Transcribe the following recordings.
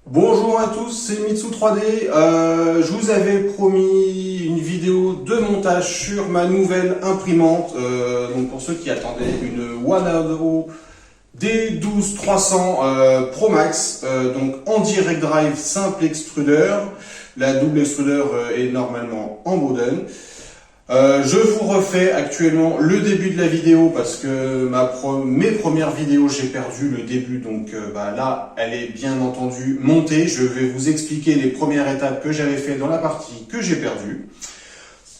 Bonjour à tous, c'est Mitsu 3D. Je vous avais promis une vidéo de montage sur ma nouvelle imprimante. Donc pour ceux qui attendaient, une Wanado D12300 Pro Max, donc en direct drive simple extrudeur. La double extrudeur est normalement en Bowden. Je vous refais actuellement le début de la vidéo parce que mes premières vidéos j'ai perdu le début, donc là elle est bien entendu montée. Je vais vous expliquer les premières étapes que j'avais fait dans la partie que j'ai perdue.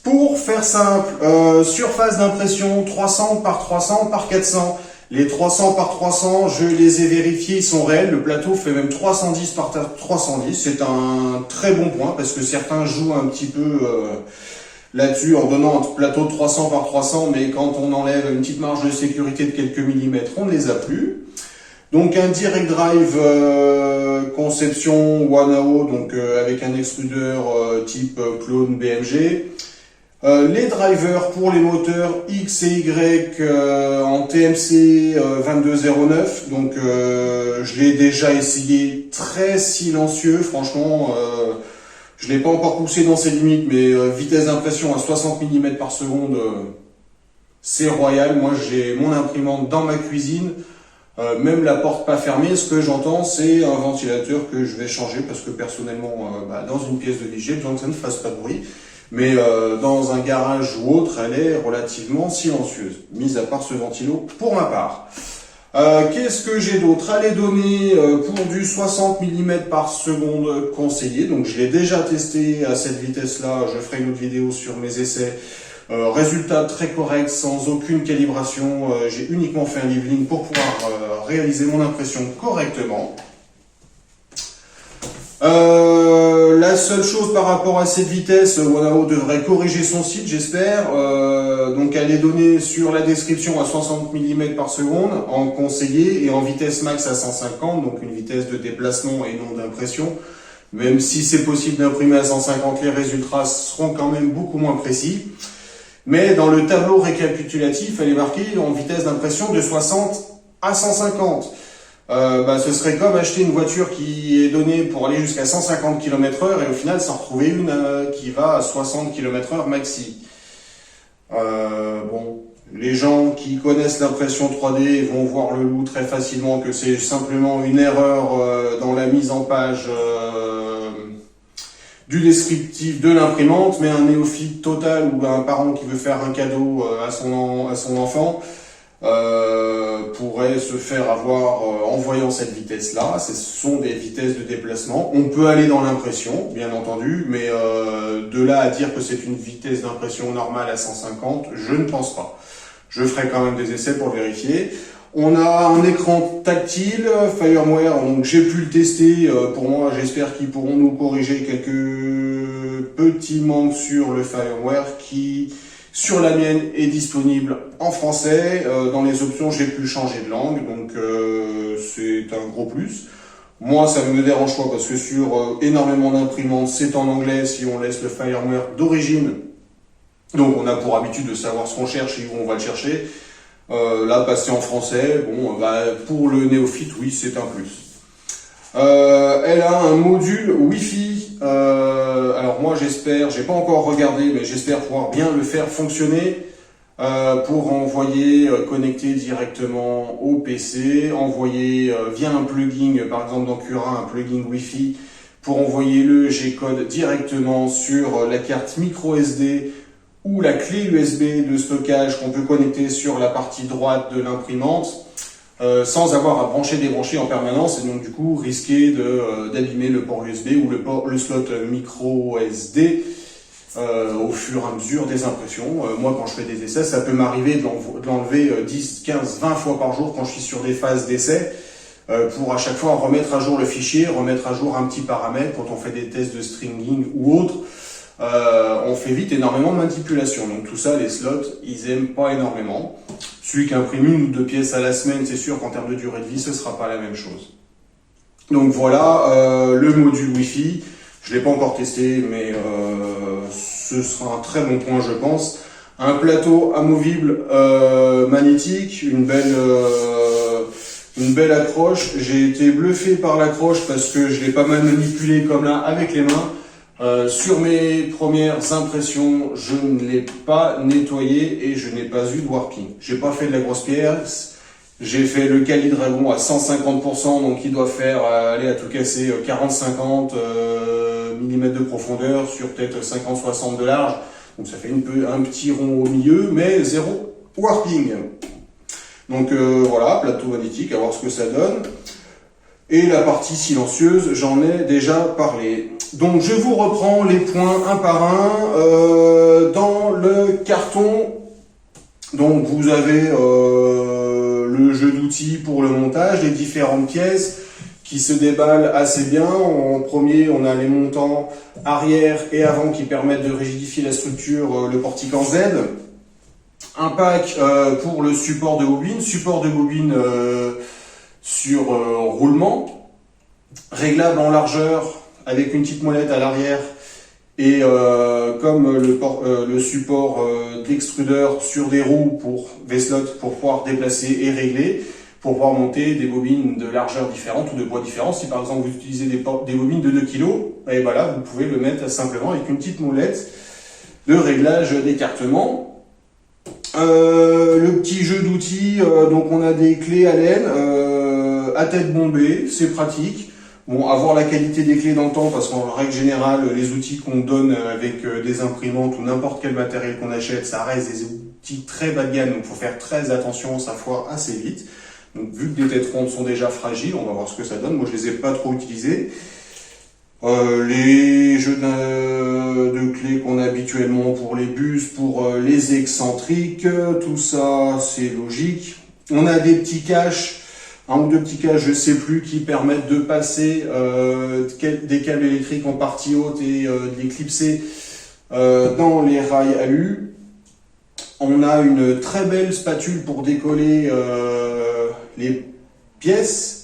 Pour faire simple, surface d'impression 300 par 300 par 400. Les 300 par 300, je les ai vérifiés, ils sont réels. Le plateau fait même 310 par 310. C'est un très bon point parce que certains jouent un petit peu là-dessus en donnant un plateau de 300 par 300, mais quand on enlève une petite marge de sécurité de quelques millimètres, on ne les a plus. Donc un direct drive conception Wanao, donc avec un extrudeur type clone BMG. Les drivers pour les moteurs X et Y en TMC 2209, donc je l'ai déjà essayé, très silencieux, franchement. Je ne l'ai pas encore poussé dans ses limites, mais vitesse d'impression à 60 mm par seconde, c'est royal. Moi, j'ai mon imprimante dans ma cuisine, même la porte pas fermée. Ce que j'entends, c'est un ventilateur que je vais changer parce que personnellement, dans une pièce de vie, j'ai besoin que ça ne fasse pas de bruit. Mais dans un garage ou autre, elle est relativement silencieuse, mis à part ce ventilo pour ma part. Qu'est-ce que j'ai d'autre à les donner pour du 60 mm par seconde conseillé. Donc je l'ai déjà testé à cette vitesse-là, je ferai une autre vidéo sur mes essais. Résultat très correct, sans aucune calibration. J'ai uniquement fait un leveling pour pouvoir réaliser mon impression correctement. La seule chose par rapport à cette vitesse, Wanao devrait corriger son site, j'espère. Donc elle est donnée sur la description à 60 mm par seconde en conseillé et en vitesse max à 150, donc une vitesse de déplacement et non d'impression. Même si c'est possible d'imprimer à 150, les résultats seront quand même beaucoup moins précis. Mais dans le tableau récapitulatif, elle est marquée en vitesse d'impression de 60 à 150. Ce serait comme acheter une voiture qui est donnée pour aller jusqu'à 150 km/h et au final s'en retrouver une qui va à 60 km/h maxi. Les gens qui connaissent l'impression 3D vont voir le loup très facilement que c'est simplement une erreur dans la mise en page du descriptif de l'imprimante, mais un néophyte total ou un parent qui veut faire un cadeau à son enfant pourrait se faire avoir en voyant cette vitesse-là. Ce sont des vitesses de déplacement. On peut aller dans l'impression, bien entendu, mais de là à dire que c'est une vitesse d'impression normale à 150, je ne pense pas. Je ferai quand même des essais pour le vérifier. On a un écran tactile, Firmware, donc j'ai pu le tester. Pour moi, j'espère qu'ils pourront nous corriger quelques petits manques sur le firmware qui, sur la mienne, est disponible en français. Dans les options, j'ai pu changer de langue, donc c'est un gros plus. Moi, ça ne me dérange pas parce que sur énormément d'imprimantes, c'est en anglais si on laisse le firmware d'origine. Donc on a pour habitude de savoir ce qu'on cherche et où on va le chercher. Là, passer en français, pour le néophyte, oui, c'est un plus. Elle a un module Wi-Fi. Alors moi, j'espère, j'ai pas encore regardé, mais j'espère pouvoir bien le faire fonctionner pour envoyer, connecter directement au PC, envoyer via un plugin, par exemple dans Cura, un plugin Wi-Fi, pour envoyer le G-code directement sur la carte micro SD ou la clé USB de stockage qu'on peut connecter sur la partie droite de l'imprimante sans avoir à brancher débrancher en permanence et donc du coup risquer d'abîmer le port USB ou le slot micro SD au fur et à mesure des impressions. Moi quand je fais des essais, ça peut m'arriver de l'enlever 10, 15, 20 fois par jour quand je suis sur des phases d'essai pour à chaque fois remettre à jour le fichier, remettre à jour un petit paramètre quand on fait des tests de stringing ou autre. On fait vite énormément de manipulation, donc tout ça, les slots, ils aiment pas énormément. Celui qui imprime une ou deux pièces à la semaine, c'est sûr qu'en termes de durée de vie, ce sera pas la même chose. Donc voilà, le module Wi-Fi, je l'ai pas encore testé, mais ce sera un très bon point, je pense. Un plateau amovible magnétique, une belle Une belle accroche. J'ai été bluffé par l'accroche parce que je l'ai pas mal manipulé comme là avec les mains. Sur mes premières impressions, je ne l'ai pas nettoyé et je n'ai pas eu de warping. J'ai pas fait de la grosse pierre. J'ai fait le Kali Dragon à 150%, donc il doit faire, aller à tout casser, 40-50 mm de profondeur sur peut-être 50-60 de large. Donc ça fait un petit rond au milieu, mais zéro warping. Donc voilà, plateau magnétique, à voir ce que ça donne. Et la partie silencieuse, j'en ai déjà parlé. Donc je vous reprends les points un par un. Dans le carton, donc vous avez le jeu d'outils pour le montage, les différentes pièces qui se déballent assez bien. En premier, on a les montants arrière et avant qui permettent de rigidifier la structure, le portique en Z. Un pack pour le support de bobine sur roulement, réglable en largeur avec une petite molette à l'arrière et comme le support d'extrudeur sur des roues pour V-slot pour pouvoir déplacer et régler, pour pouvoir monter des bobines de largeur différente ou de poids différent. Si par exemple vous utilisez des bobines de 2 kg, et ben là vous pouvez le mettre simplement avec une petite molette de réglage d'écartement. Le petit jeu d'outils, donc on a des clés à laine à tête bombée, c'est pratique. Bon, avoir la qualité des clés dans le temps, parce qu'en règle générale, les outils qu'on donne avec des imprimantes ou n'importe quel matériel qu'on achète, ça reste des outils très bas de gamme, donc il faut faire très attention, ça foire assez vite. Donc vu que les têtes rondes sont déjà fragiles, on va voir ce que ça donne. Moi je les ai pas trop utilisés. Les jeux de clés qu'on a habituellement pour les bus, pour les excentriques, tout ça c'est logique. On a des petits caches, un ou deux petits caches, je sais plus, qui permettent de passer des câbles électriques en partie haute et de les clipser dans les rails alu. On a une très belle spatule pour décoller les pièces,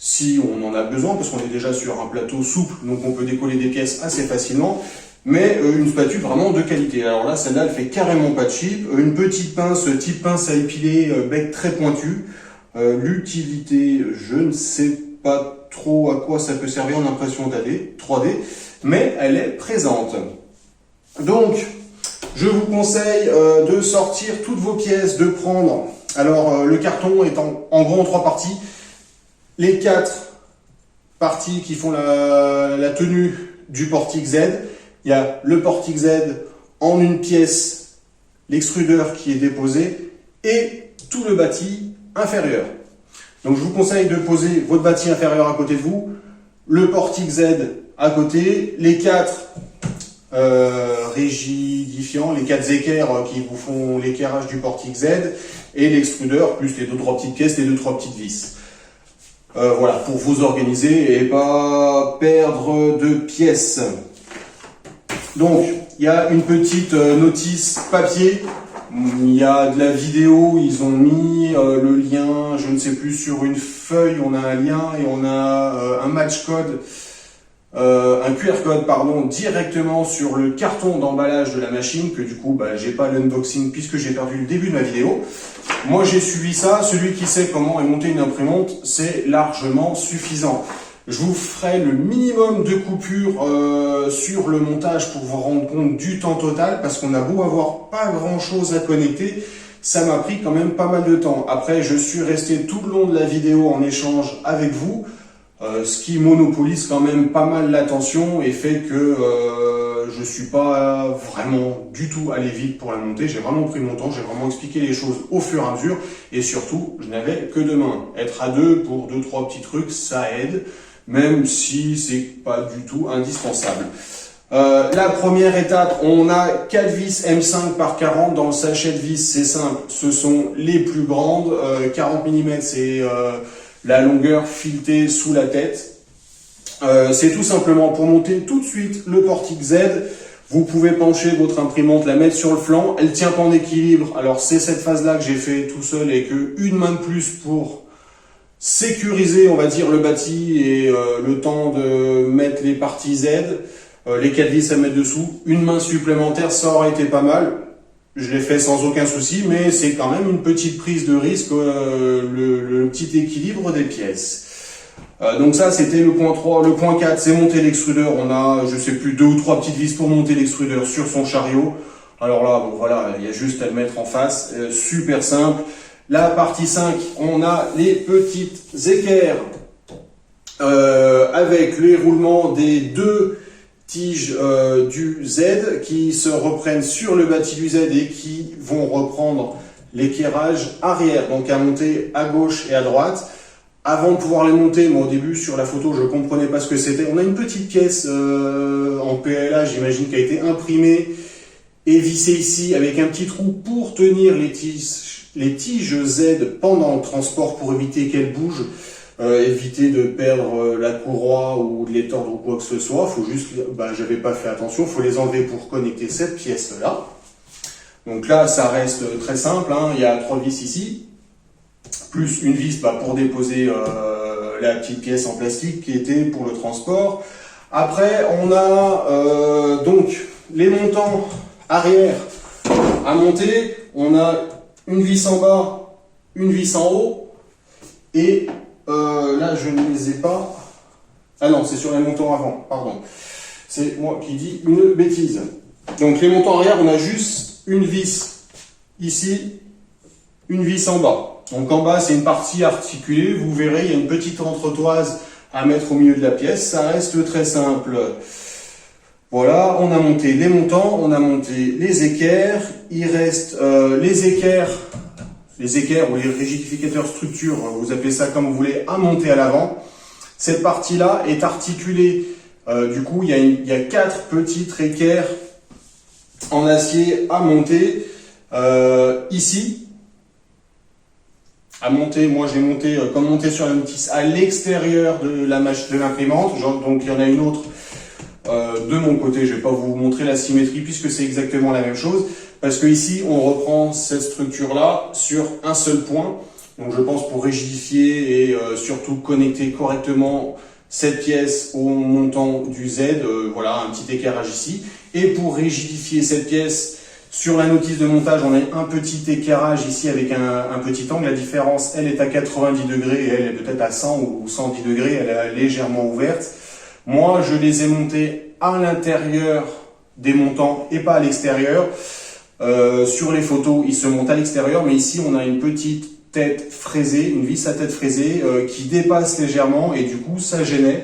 si on en a besoin, parce qu'on est déjà sur un plateau souple, donc on peut décoller des pièces assez facilement, mais une spatule vraiment de qualité. Alors là, celle-là, elle fait carrément pas de chip. Une petite pince, type pince à épiler, bec très pointu. L'utilité, je ne sais pas trop à quoi ça peut servir en impression 3D, mais elle est présente. Donc, je vous conseille de sortir toutes vos pièces, de prendre... Alors, le carton est en gros en 3 parties. Les 4 parties qui font la tenue du portique Z. Il y a le portique Z en une pièce, l'extrudeur qui est déposé et tout le bâti inférieur. Donc je vous conseille de poser votre bâti inférieur à côté de vous, le portique Z à côté, les 4 rigidifiants, les 4 équerres qui vous font l'équerrage du portique Z et l'extrudeur plus les 2-3 petites pièces, les 2-3 petites vis. Voilà, pour vous organiser et pas perdre de pièces. Donc, il y a une petite notice papier. Il y a de la vidéo, ils ont mis le lien, je ne sais plus, sur une feuille, on a un lien et on a un match code, un QR code, pardon, directement sur le carton d'emballage de la machine, que du coup, j'ai pas l'unboxing puisque j'ai perdu le début de ma vidéo. Moi, j'ai suivi ça. Celui qui sait comment est montée une imprimante, c'est largement suffisant. Je vous ferai le minimum de coupures sur le montage pour vous rendre compte du temps total, parce qu'on a beau avoir pas grand chose à connecter, ça m'a pris quand même pas mal de temps. Après, je suis resté tout le long de la vidéo en échange avec vous, ce qui monopolise quand même pas mal l'attention et fait que je suis pas vraiment du tout allé vite pour la monter. J'ai vraiment pris mon temps, j'ai vraiment expliqué les choses au fur et à mesure et surtout, je n'avais que 2 mains. Être à 2 pour 2-3 petits trucs, ça aide, même si c'est pas du tout indispensable. La première étape, on a 4 vis M5 par 40 dans le sachet de vis, c'est simple, ce sont les plus grandes, 40 mm c'est la longueur filetée sous la tête. C'est tout simplement pour monter tout de suite le portique Z. Vous pouvez pencher votre imprimante, la mettre sur le flanc, elle tient pas en équilibre. Alors c'est cette phase-là que j'ai fait tout seul et que une main de plus pour sécuriser, on va dire, le bâti et le temps de mettre les parties Z, les 4 vis à mettre dessous. Une main supplémentaire, ça aurait été pas mal. je l'ai fait sans aucun souci, mais c'est quand même une petite prise de risque, le petit équilibre des pièces. Donc ça, c'était le point 3. Le point 4, c'est monter l'extrudeur. On a, je sais plus, 2 ou 3 petites vis pour monter l'extrudeur sur son chariot. Alors là, bon voilà, il y a juste à le mettre en face. Super simple. La partie 5, on a les petites équerres avec les roulements des 2 tiges du Z qui se reprennent sur le bâti du Z et qui vont reprendre l'équerrage arrière, donc à monter à gauche et à droite. Avant de pouvoir les monter, moi au début sur la photo je comprenais pas ce que c'était. On a une petite pièce en PLA, j'imagine, qui a été imprimée et vissée ici avec un petit trou pour tenir les tiges Z pendant le transport pour éviter qu'elles bougent. Éviter de perdre la courroie ou de les tordre ou quoi que ce soit. Faut juste, j'avais pas fait attention, faut les enlever pour connecter cette pièce là. Donc là, ça reste très simple, hein. Il y a 3 vis ici, plus une vis pour déposer la petite pièce en plastique qui était pour le transport. Après, on a donc les montants arrière à monter. On a une vis en bas, une vis en haut et là, je ne les ai pas. Ah non, c'est sur les montants avant, pardon. C'est moi qui dis une bêtise. Donc, les montants arrière, on a juste une vis ici, une vis en bas. Donc, en bas, c'est une partie articulée. Vous verrez, il y a une petite entretoise à mettre au milieu de la pièce. Ça reste très simple. Voilà, on a monté les montants, on a monté les équerres. Il reste les équerres ou les rigidificateurs structure, vous appelez ça comme vous voulez, à monter à l'avant. Cette partie-là est articulée. Du coup, il y a 4 petites équerres en acier à monter. Ici, à monter, moi j'ai monté, comme monter sur la notice, à l'extérieur de l'imprimante. Donc il y en a une autre de mon côté. Je ne vais pas vous montrer la symétrie puisque c'est exactement la même chose. Parce que ici, on reprend cette structure-là sur un seul point. Donc, je pense pour rigidifier et surtout connecter correctement cette pièce au montant du Z. Voilà, un petit équerrage ici. Et pour rigidifier cette pièce sur la notice de montage, on a un petit équerrage ici avec un petit angle. La différence, elle est à 90 degrés et elle est peut-être à 100 ou 110 degrés. Elle est légèrement ouverte. Moi, je les ai montés à l'intérieur des montants et pas à l'extérieur. Sur les photos, ils se montent à l'extérieur, mais ici, on a une petite tête fraisée, une vis à tête fraisée qui dépasse légèrement et du coup, ça gênait.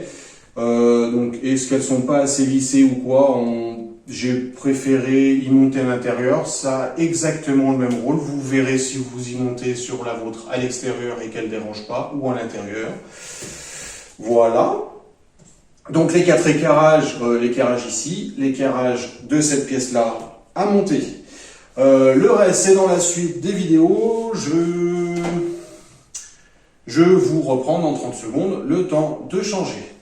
Donc, est-ce qu'elles sont pas assez vissées ou quoi? J'ai préféré y monter à l'intérieur. Ça a exactement le même rôle. Vous verrez si vous y montez sur la vôtre à l'extérieur et qu'elle ne dérange pas ou à l'intérieur. Voilà. Donc, les 4 équerrages, l'équerrage ici, l'équerrage de cette pièce-là à monter. Le reste, c'est dans la suite des vidéos. Je vous reprends dans 30 secondes le temps de changer.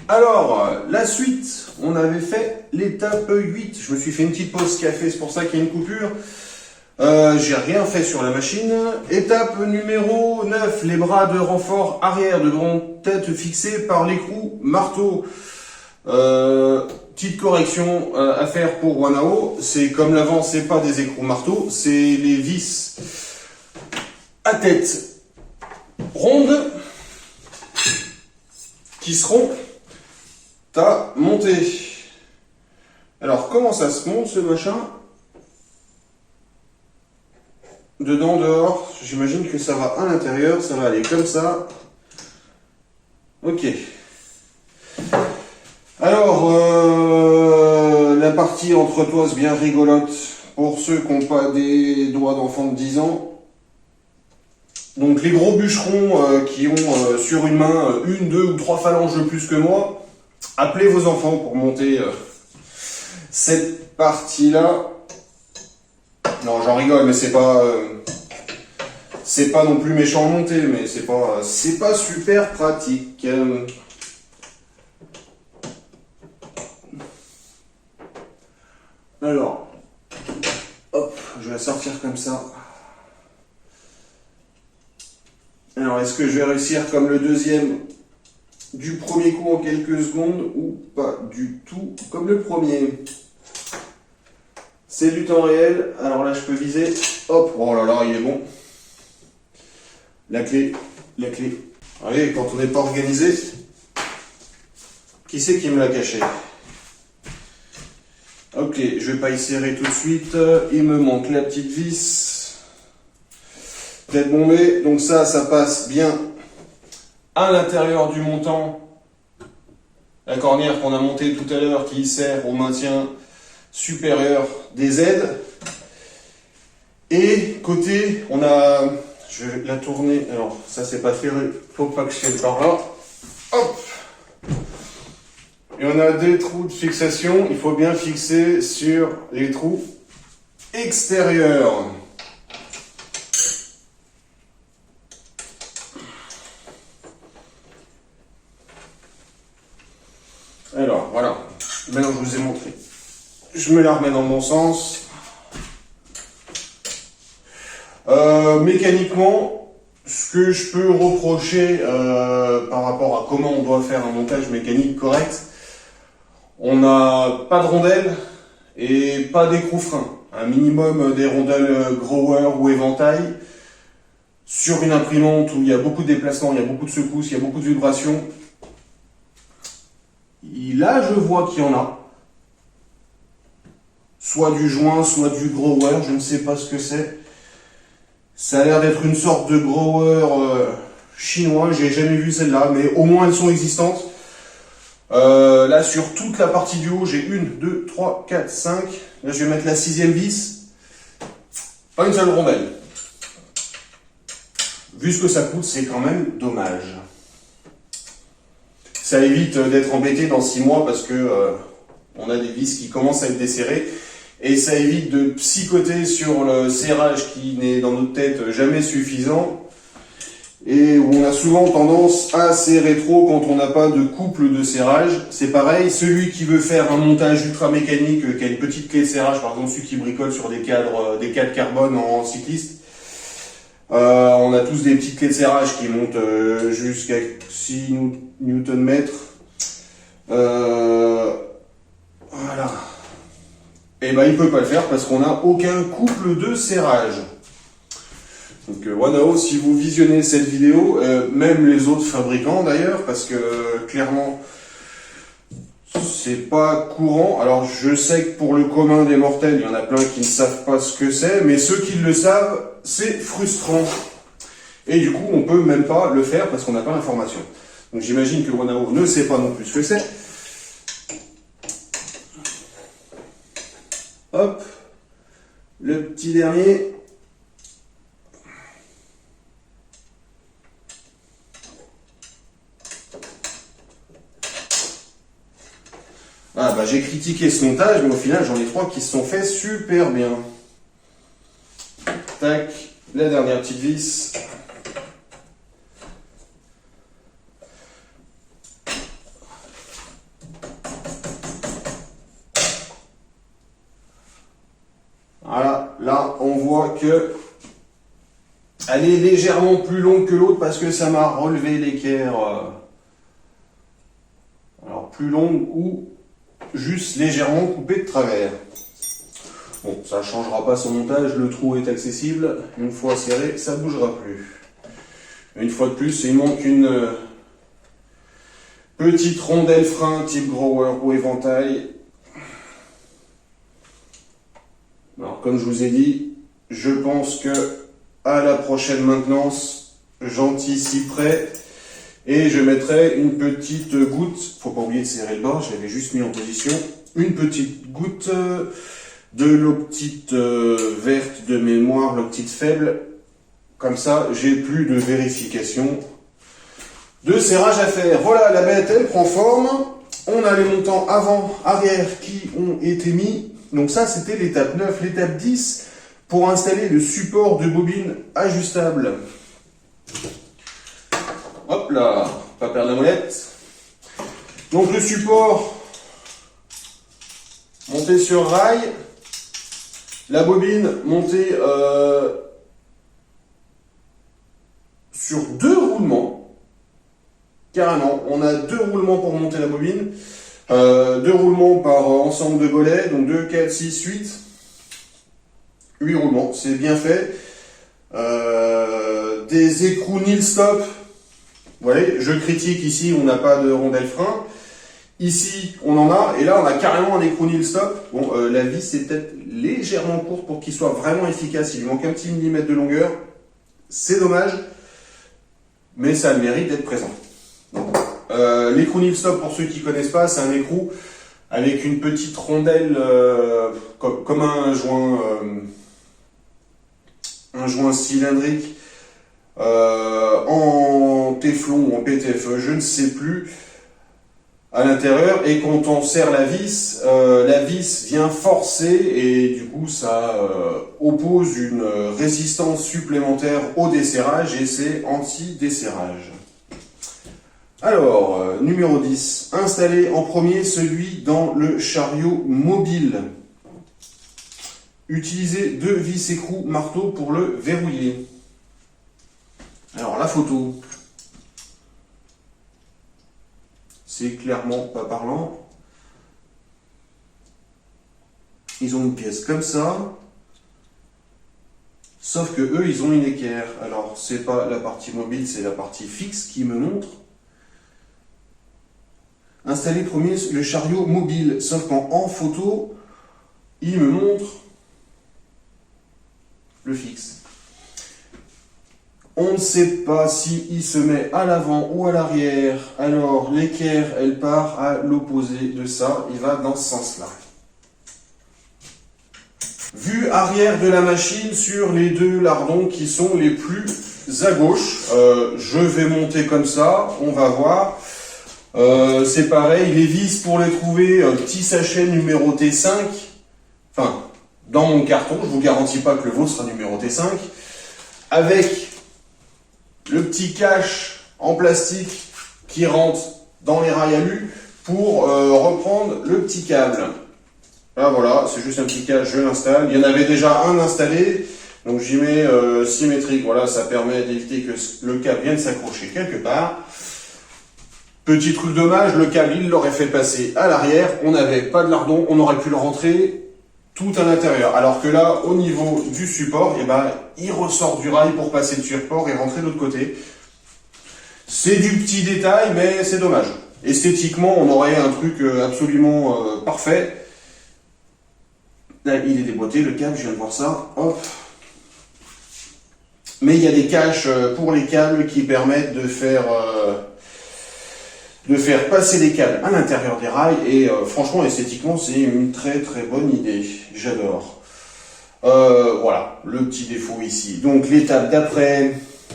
Alors, la suite, on avait fait l'étape 8. Je me suis fait une petite pause café, c'est pour ça qu'il y a une coupure. J'ai rien fait sur la machine. Étape numéro 9, les bras de renfort arrière devront être fixés par l'écrou marteau. Petite correction à faire pour Wanao, c'est comme l'avant, c'est pas des écrous marteau, c'est les vis à tête ronde qui seront à monter. Alors comment ça se monte ce machin? Dedans, dehors, j'imagine que ça va à l'intérieur, ça va aller comme ça. Ok. Alors, la partie entretoise bien rigolote pour ceux qui n'ont pas des doigts d'enfant de 10 ans. Donc les gros bûcherons qui ont sur une main 1, 2 ou 3 phalanges de plus que moi, appelez vos enfants pour monter cette partie-là. Non, j'en rigole, mais c'est pas non plus méchant à monter, mais c'est pas super pratique. Alors, hop, je vais la sortir comme ça. Alors, est-ce que je vais réussir comme le deuxième du premier coup en quelques secondes ou pas du tout comme le premier. C'est du temps réel, alors là je peux viser, hop, oh là là, il est bon. La clé. Allez, quand on n'est pas organisé, qui c'est qui me l'a caché? Ok, je vais pas y serrer tout de suite, il me manque la petite vis. Tête bombée, donc ça passe bien à l'intérieur du montant. La cornière qu'on a montée tout à l'heure qui sert au maintien supérieur des aides. Et côté, on a, je vais la tourner, alors ça c'est pas ferré, faut pas que je fasse par là. Hop! Et on a des trous de fixation, il faut bien fixer sur les trous extérieurs. Alors voilà, maintenant je vous ai montré. Je me la remets dans le bon sens. Mécaniquement, ce que je peux reprocher par rapport à comment on doit faire un montage mécanique correct, on n'a pas de rondelles et pas d'écrou-frein. Un minimum des rondelles grower ou éventail. Sur une imprimante où il y a beaucoup de déplacements, il y a beaucoup de secousses, il y a beaucoup de vibrations. Là, je vois qu'il y en a. Soit du joint, soit du grower, je ne sais pas ce que c'est. Ça a l'air d'être une sorte de grower chinois, j'ai jamais vu celle-là, mais au moins elles sont existantes. Là, sur toute la partie du haut, j'ai 1, 2, 3, 4, 5. Là, je vais mettre la 6e vis. Pas une seule rondelle. Vu ce que ça coûte, c'est quand même dommage. Ça évite d'être embêté dans 6 mois parce que on a des vis qui commencent à être desserrées. Et ça évite de psychoter sur le serrage qui n'est dans notre tête jamais suffisant. Et où on a souvent tendance à serrer trop quand on n'a pas de couple de serrage. C'est pareil, celui qui veut faire un montage ultra mécanique, qui a une petite clé de serrage, par exemple celui qui bricole sur des cadres carbone en cycliste, on a tous des petites clés de serrage qui montent jusqu'à 6 Nm. Voilà. Et ben il peut pas le faire parce qu'on n'a aucun couple de serrage. Donc Wanao, si vous visionnez cette vidéo, même les autres fabricants d'ailleurs, parce que clairement c'est pas courant. Alors je sais que pour le commun des mortels, il y en a plein qui ne savent pas ce que c'est, mais ceux qui le savent, c'est frustrant. Et du coup, on peut même pas le faire parce qu'on n'a pas l'information. Donc j'imagine que Wanao ne sait pas non plus ce que c'est. Hop, le petit dernier. Ah bah j'ai critiqué ce montage, mais au final j'en ai 3 qui se sont faits super bien. Tac, la dernière petite vis. Voilà, là on voit que elle est légèrement plus longue que l'autre parce que ça m'a relevé l'équerre. Alors plus longue ou juste légèrement coupé de travers. Bon, ça ne changera pas son montage, le trou est accessible. Une fois serré, ça ne bougera plus. Une fois de plus, il manque une petite rondelle frein type grower ou éventail. Alors comme je vous ai dit, je pense que à la prochaine maintenance, j'anticiperai et je mettrai une petite goutte, faut pas oublier de serrer le bord, je l'avais juste mis en position, une petite goutte de l'octite verte de mémoire, l'octite faible, comme ça j'ai plus de vérification de serrage à faire. Voilà, la bête elle prend forme, on a les montants avant, arrière qui ont été mis. Donc ça, c'était l'étape 9. L'étape 10, pour installer le support de bobine ajustable. Hop là, pas perdre la molette. Donc le support monté sur rail. La bobine montée sur 2 roulements. carrément. On a 2 roulements pour monter la bobine. 2 roulements par ensemble de volets, donc 2, 4, 6, 8 roulements, c'est bien fait. Des écrous Nil Stop, vous voyez, je critique ici, on n'a pas de rondelle frein. Ici, on en a, et là, on a carrément un écrou Nil Stop. Bon, la vis est peut-être légèrement courte pour qu'il soit vraiment efficace, il lui manque un petit millimètre de longueur. C'est dommage, mais ça a le mérite d'être présent. L'écrou Nil Stop, pour ceux qui ne connaissent pas, c'est un écrou avec une petite rondelle comme un joint cylindrique en téflon ou en PTFE, je ne sais plus, à l'intérieur. Et quand on serre la vis vient forcer et du coup ça oppose une résistance supplémentaire au desserrage et c'est anti-desserrage. Alors, numéro 10, installer en premier celui dans le chariot mobile. Utilisez 2 vis écrous marteau pour le verrouiller. Alors, la photo, c'est clairement pas parlant. Ils ont une pièce comme ça, sauf que eux, ils ont une équerre. Alors, c'est pas la partie mobile, c'est la partie fixe qui me montre. Installer premier le chariot mobile, sauf qu'en photo, il me montre le fixe. On ne sait pas s'il se met à l'avant ou à l'arrière, alors l'équerre, elle part à l'opposé de ça, il va dans ce sens-là. Vue arrière de la machine sur les 2 lardons qui sont les plus à gauche. Je vais monter comme ça, on va voir. C'est pareil, les vis pour les trouver, petit sachet numéroté 5, enfin, dans mon carton, je vous garantis pas que le vôtre sera numéroté 5, avec le petit cache en plastique qui rentre dans les rails alu pour reprendre le petit câble. Là voilà, c'est juste un petit cache, je l'installe, il y en avait déjà un installé, donc j'y mets symétrique, voilà, ça permet d'éviter que le câble vienne s'accrocher quelque part. Petit truc dommage, le câble, il l'aurait fait passer à l'arrière, on n'avait pas de lardon, on aurait pu le rentrer tout à l'intérieur. Alors que là, au niveau du support, eh ben, il ressort du rail pour passer le support et rentrer de l'autre côté. C'est du petit détail, mais c'est dommage. Esthétiquement, on aurait un truc absolument parfait. Là, il est déboîté, le câble, je viens de voir ça. Hop. Mais il y a des caches pour les câbles qui permettent de faire passer les câbles à l'intérieur des rails et franchement esthétiquement c'est une très très bonne idée, j'adore. Voilà, le petit défaut ici. Donc l'étape d'après,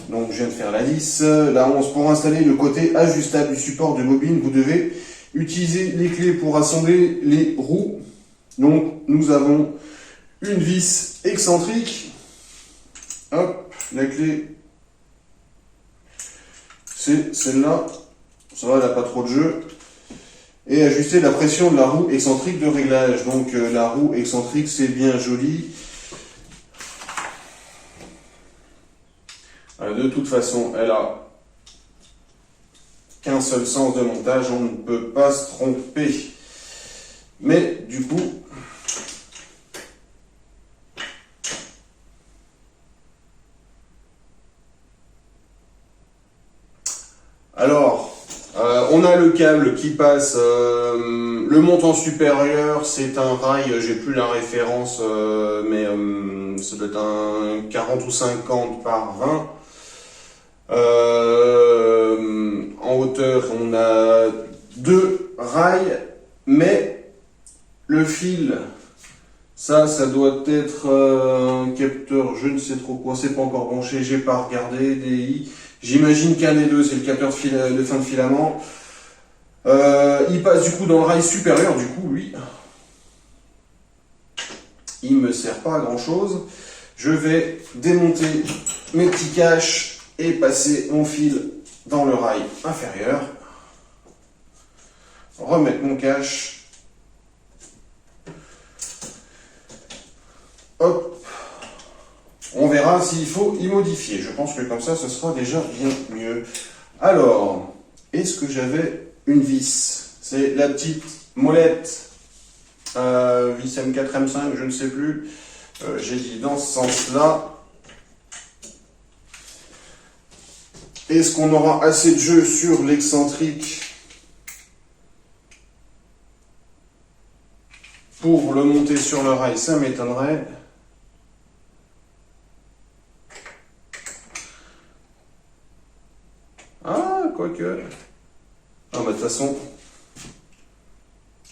donc je viens de faire la 10, la 11, pour installer le côté ajustable du support de bobine, vous devez utiliser les clés pour assembler les roues. Donc nous avons une vis excentrique, hop, la clé c'est celle-là. Ça va, elle n'a pas trop de jeu. Et ajuster la pression de la roue excentrique de réglage. Donc la roue excentrique, c'est bien joli. De toute façon, elle a qu'un seul sens de montage. On ne peut pas se tromper. Mais du coup... Alors... on a le câble qui passe, le montant supérieur, c'est un rail, j'ai plus la référence, mais ça doit être un 40 ou 50 par 20. En hauteur, on a 2 rails, mais le fil, ça doit être un capteur, je ne sais trop quoi, c'est pas encore branché, j'ai pas regardé, DI. J'imagine qu'un des deux, c'est le capteur de fin de filament. Il passe du coup dans le rail supérieur, du coup, lui. Il me sert pas à grand chose. Je vais démonter mes petits caches et passer mon fil dans le rail inférieur. Remettre mon cache. Hop. On verra s'il faut y modifier. Je pense que comme ça, ce sera déjà bien mieux. Alors, est-ce que j'avais une vis? C'est la petite molette, vis M4, M5, je ne sais plus. J'ai dit dans ce sens-là. Est-ce qu'on aura assez de jeu sur l'excentrique pour le monter sur le rail? Ça m'étonnerait. Ah, quoique. Ah, bah, de toute façon,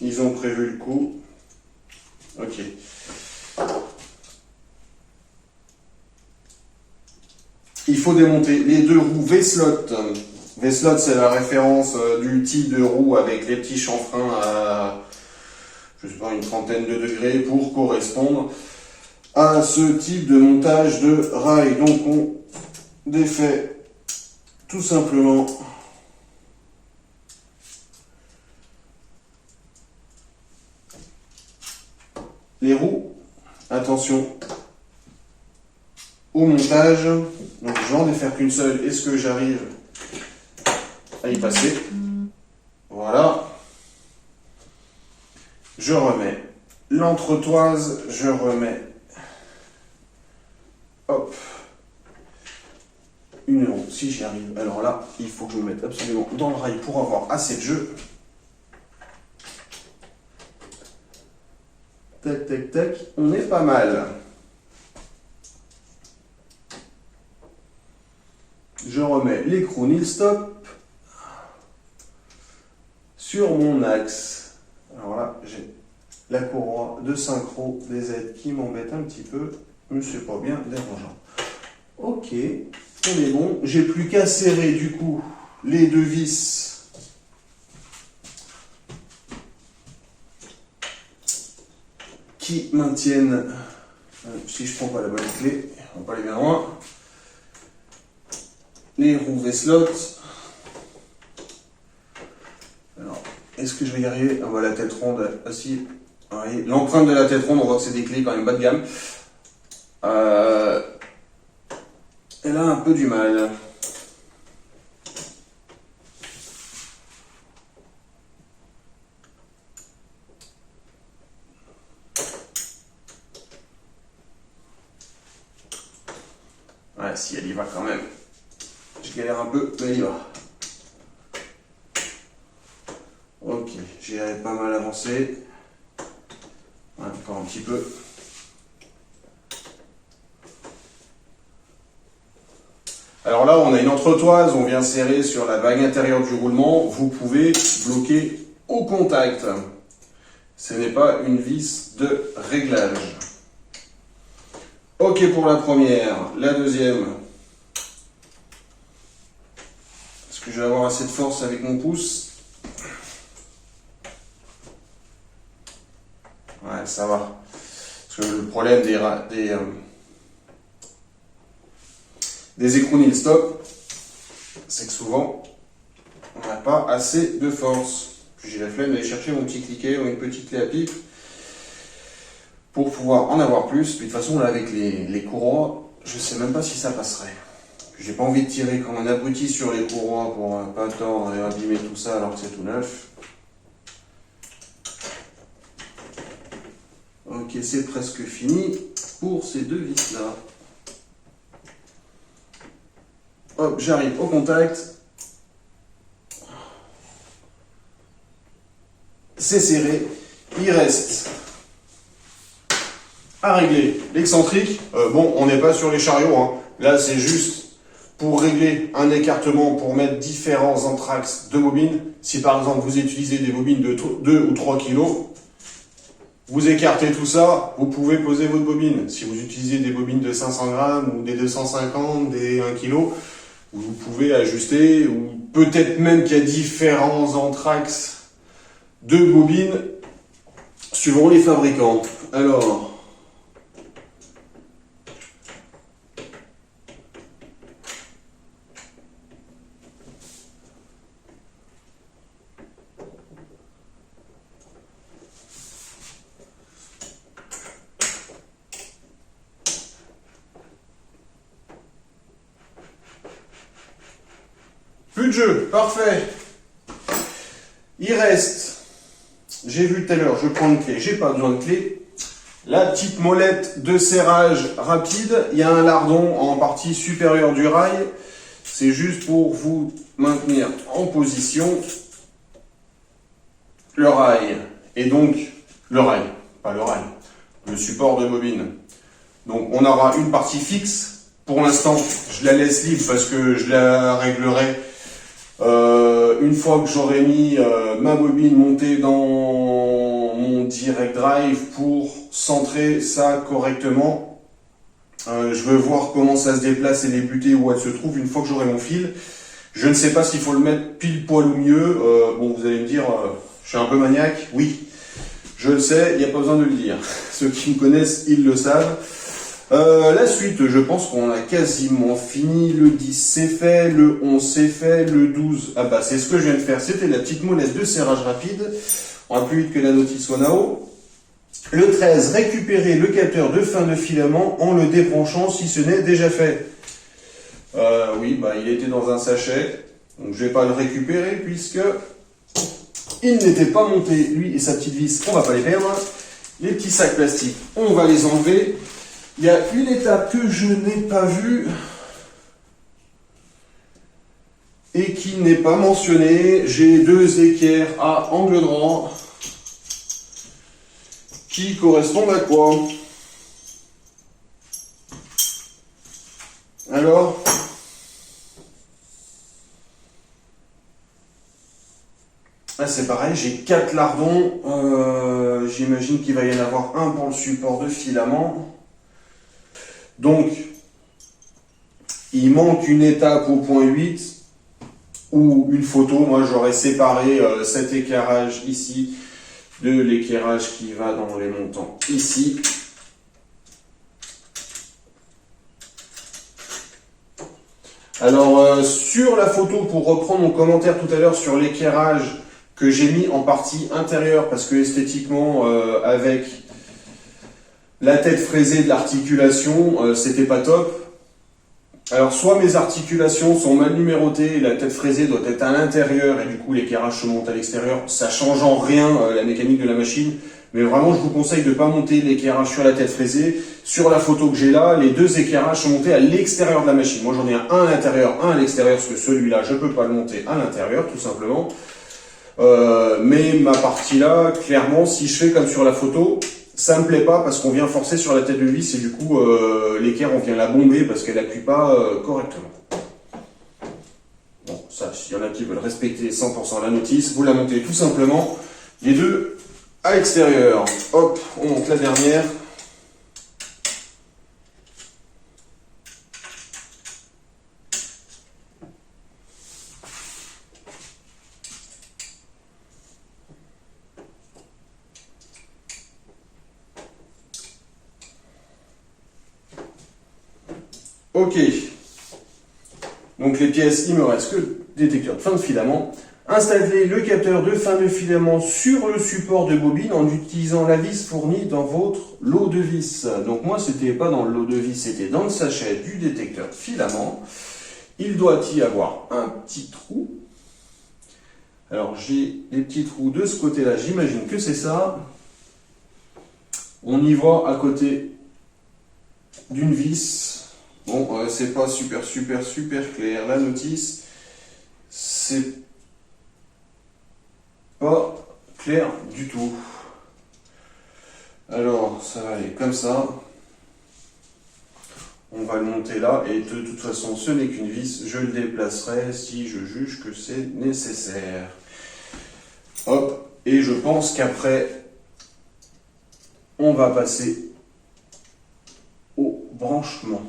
ils ont prévu le coup. Ok. Il faut démonter les deux roues V-slot. V-slot, c'est la référence du type de roue avec les petits chanfreins à, je sais pas, une trentaine de degrés pour correspondre à ce type de montage de rail. Donc on défait tout simplement les roues. Attention au montage. Donc je vais en défaire qu'une seule. Est-ce que j'arrive à y passer? Voilà. Je remets l'entretoise, je remets, hop, une roue, si j'y arrive. Alors là, il faut que je me mette absolument dans le rail pour avoir assez de jeu. Tac, tac, tac, on est pas mal. Je remets l'écrou nil stop sur mon axe. Alors là, j'ai la courroie de synchro des aides qui m'embête un petit peu, mais c'est pas bien dérangeant. Ok, on est bon. J'ai plus qu'à serrer du coup les deux vis qui maintiennent. Si je prends pas la bonne clé, on va pas aller bien loin. Les roues V-slot. Alors, est-ce que je vais y arriver? Ah bah la tête ronde, si. Oui. L'empreinte de la tête ronde, on voit que c'est des clés quand même bas de gamme. Elle a un peu du mal. Ouais, si elle y va quand même. Je galère un peu, mais elle y va. Ok, j'ai pas mal avancé. Ouais, encore un petit peu. Alors là, on a une entretoise, on vient serrer sur la vague intérieure du roulement. Vous pouvez bloquer au contact. Ce n'est pas une vis de réglage. Ok pour la première. La deuxième. Est-ce que je vais avoir assez de force avec mon pouce? Ouais, ça va. Parce que le problème des écrous nil stop, c'est que souvent, on n'a pas assez de force. Puis j'ai la flemme d'aller chercher mon petit cliquet ou une petite clé à pipe pour pouvoir en avoir plus. Puis de toute façon, là, avec les courroies, je ne sais même pas si ça passerait. J'ai pas envie de tirer comme un abruti sur les courroies pour pas tordre et abîmer tout ça alors que c'est tout neuf. Ok, c'est presque fini pour ces deux vis là. Hop, j'arrive au contact. C'est serré. Il reste à régler l'excentrique. Bon, on n'est pas sur les chariots, hein. Là, c'est juste pour régler un écartement, pour mettre différents entraxes de bobines. Si par exemple vous utilisez des bobines de 2 ou 3 kg, vous écartez tout ça, vous pouvez poser votre bobine. Si vous utilisez des bobines de 500 grammes ou des 250, des 1 kg, vous pouvez ajuster, ou peut-être même qu'il y a différents entraxes de bobines suivant les fabricants. Alors, plus de jeu, parfait. Il reste, j'ai vu tout à l'heure, je prends une clé, j'ai pas besoin de clé. La petite molette de serrage rapide, il y a un lardon en partie supérieure du rail. C'est juste pour vous maintenir en position le rail. Et donc, le rail, pas le rail, le support de bobine. Donc on aura une partie fixe. Pour l'instant, je la laisse libre parce que je la réglerai une fois que j'aurai mis ma bobine montée dans mon direct drive pour centrer ça correctement. Je veux voir comment ça se déplace et les butées où elle se trouve une fois que j'aurai mon fil. Je ne sais pas s'il faut le mettre pile poil ou mieux. Bon, vous allez me dire, je suis un peu maniaque. Oui, je le sais, il n'y a pas besoin de le dire. Ceux qui me connaissent, ils le savent. La suite, je pense qu'on a quasiment fini. Le 10 c'est fait, le 11 c'est fait, le 12, ah bah c'est ce que je viens de faire. C'était la petite molette de serrage rapide. On va plus vite que la notice Wanao. Le 13, récupérer le capteur de fin de filament en le débranchant si ce n'est déjà fait. Oui, bah il était dans un sachet, donc je vais pas le récupérer puisque il n'était pas monté. Lui et sa petite vis, on va pas les perdre. Les petits sacs plastiques, on va les enlever. Il y a une étape que je n'ai pas vue et qui n'est pas mentionnée. J'ai deux équerres à angle droit qui correspondent à quoi? Alors, là c'est pareil, j'ai 4 lardons. J'imagine qu'il va y en avoir un pour le support de filament. Donc, il manque une étape au point 8 ou une photo. Moi, j'aurais séparé cet éclairage ici de l'éclairage qui va dans les montants ici. Alors, sur la photo, pour reprendre mon commentaire tout à l'heure sur l'éclairage que j'ai mis en partie intérieure, parce que esthétiquement, avec la tête fraisée de l'articulation, c'était pas top. Alors, soit mes articulations sont mal numérotées, et la tête fraisée doit être à l'intérieur, et du coup l'éclairage se monte à l'extérieur, ça change en rien la mécanique de la machine. Mais vraiment, je vous conseille de ne pas monter l'éclairage sur la tête fraisée. Sur la photo que j'ai là, les deux éclairages sont montés à l'extérieur de la machine. Moi, j'en ai un à l'intérieur, un à l'extérieur, parce que celui-là, je ne peux pas le monter à l'intérieur, tout simplement. Mais ma partie là, clairement, si je fais comme sur la photo, ça me plaît pas parce qu'on vient forcer sur la tête de vis et du coup, l'équerre, on vient la bomber parce qu'elle n'appuie pas correctement. Bon, ça, s'il y en a qui veulent respecter 100% la notice, vous la montez tout simplement, les deux à l'extérieur. Hop, on monte la dernière. Ok, donc les pièces, il me reste que le détecteur de fin de filament. Installez le capteur de fin de filament sur le support de bobine en utilisant la vis fournie dans votre lot de vis. Donc moi, c'était pas dans le lot de vis, c'était dans le sachet du détecteur de filament. Il doit y avoir un petit trou. Alors j'ai des petits trous de ce côté-là, j'imagine que c'est ça. On y voit à côté d'une vis. Bon, c'est pas super clair. La notice, c'est pas clair du tout. Alors, ça va aller comme ça. On va le monter là, et de toute façon, ce n'est qu'une vis. Je le déplacerai si je juge que c'est nécessaire. Hop, et je pense qu'après, on va passer au branchement.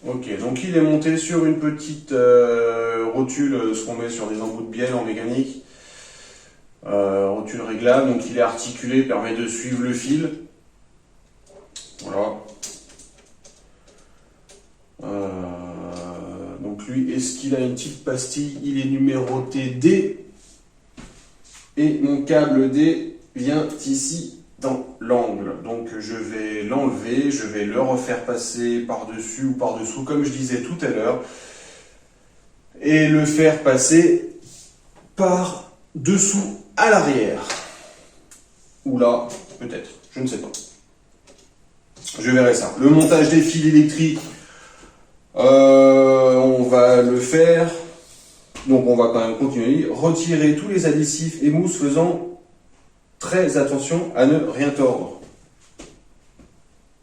Ok, donc il est monté sur une petite rotule, ce qu'on met sur des embouts de bielle en mécanique. Rotule réglable, donc il est articulé, permet de suivre le fil. Voilà. Donc lui, est-ce qu'il a une petite pastille? Il est numéroté D. Et mon câble D vient ici dans l'angle. Donc je vais l'enlever, je vais le refaire passer par-dessus ou par-dessous, comme je disais tout à l'heure. et le faire passer par dessous à l'arrière. Ou là, peut-être, je ne sais pas. Je verrai ça. Le montage des fils électriques, on va le faire. Donc on va quand même continuer. Retirer tous les adhésifs et mousses faisant très attention à ne rien tordre.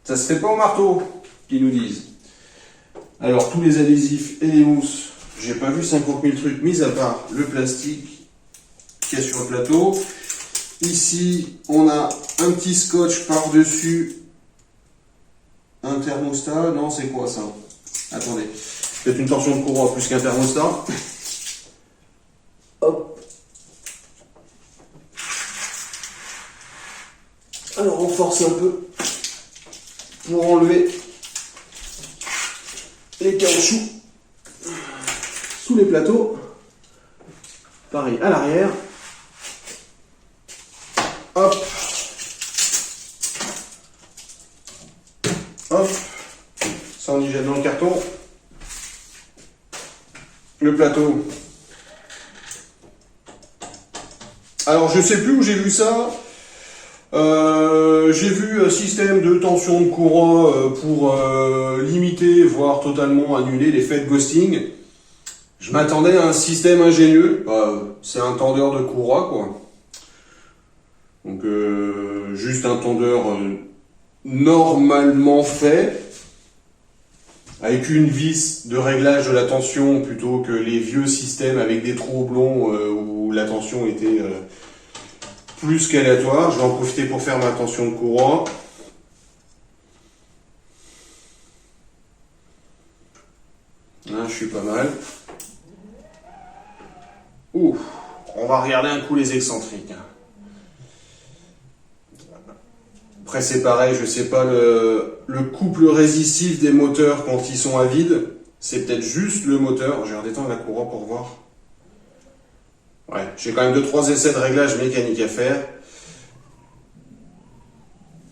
Ça se fait pas au marteau, qu'ils nous disent. Alors tous les adhésifs et les mousses, j'ai pas vu 50 000 trucs, mis à part le plastique qu'il y a sur le plateau. Ici, on a un petit scotch par-dessus un thermostat. Non, c'est quoi ça? Attendez, peut-être une torsion de courroie plus qu'un thermostat. Hop. Alors on force un peu pour enlever les caoutchoucs sous les plateaux. Pareil à l'arrière. Hop. Hop. Ça on y jette dans le carton. Le plateau. Alors je sais plus où j'ai vu ça. J'ai vu un système de tension de courant pour limiter, voire totalement annuler l'effet de ghosting. Je m'attendais à un système ingénieux. C'est un tendeur de courroie, quoi. Donc juste un tendeur normalement fait, avec une vis de réglage de la tension plutôt que les vieux systèmes avec des trous oblongs où la tension était plus qu'aléatoire. Je vais en profiter pour faire ma tension de courroie. Là, je suis pas mal. Ouh, on va regarder un coup les excentriques. Après c'est pareil, je sais pas le couple résistif des moteurs quand ils sont à vide. C'est peut-être juste le moteur. Je vais redétendre la courroie pour voir. Ouais, j'ai quand même 2-3 essais de réglage mécanique à faire.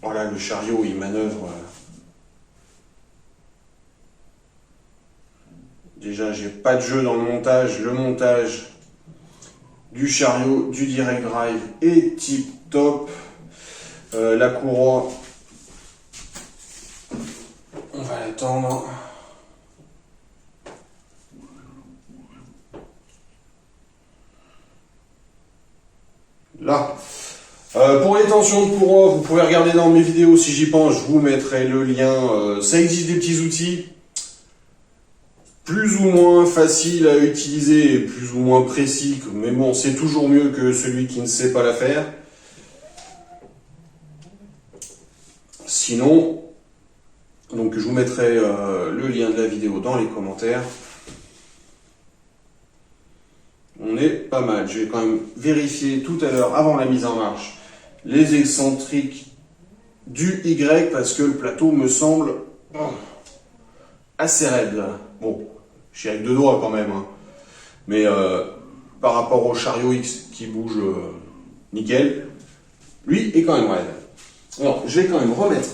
Voilà, le chariot il manœuvre. Déjà, j'ai pas de jeu dans le montage. Le montage du chariot, du direct drive est tip top. La courroie, on va l'attendre. Là. Pour les tensions de courroie, vous pouvez regarder dans mes vidéos si j'y pense, je vous mettrai le lien. Ça existe des petits outils plus ou moins faciles à utiliser et plus ou moins précis, mais bon, c'est toujours mieux que celui qui ne sait pas la faire. Sinon, donc je vous mettrai le lien de la vidéo dans les commentaires. On est pas mal. J'ai quand même vérifié tout à l'heure, avant la mise en marche, les excentriques du Y, parce que le plateau me semble assez raide. Bon, je suis avec 2 doigts quand même. Hein. Mais par rapport au chariot X qui bouge nickel, lui est quand même raide. Alors, je vais quand même remettre,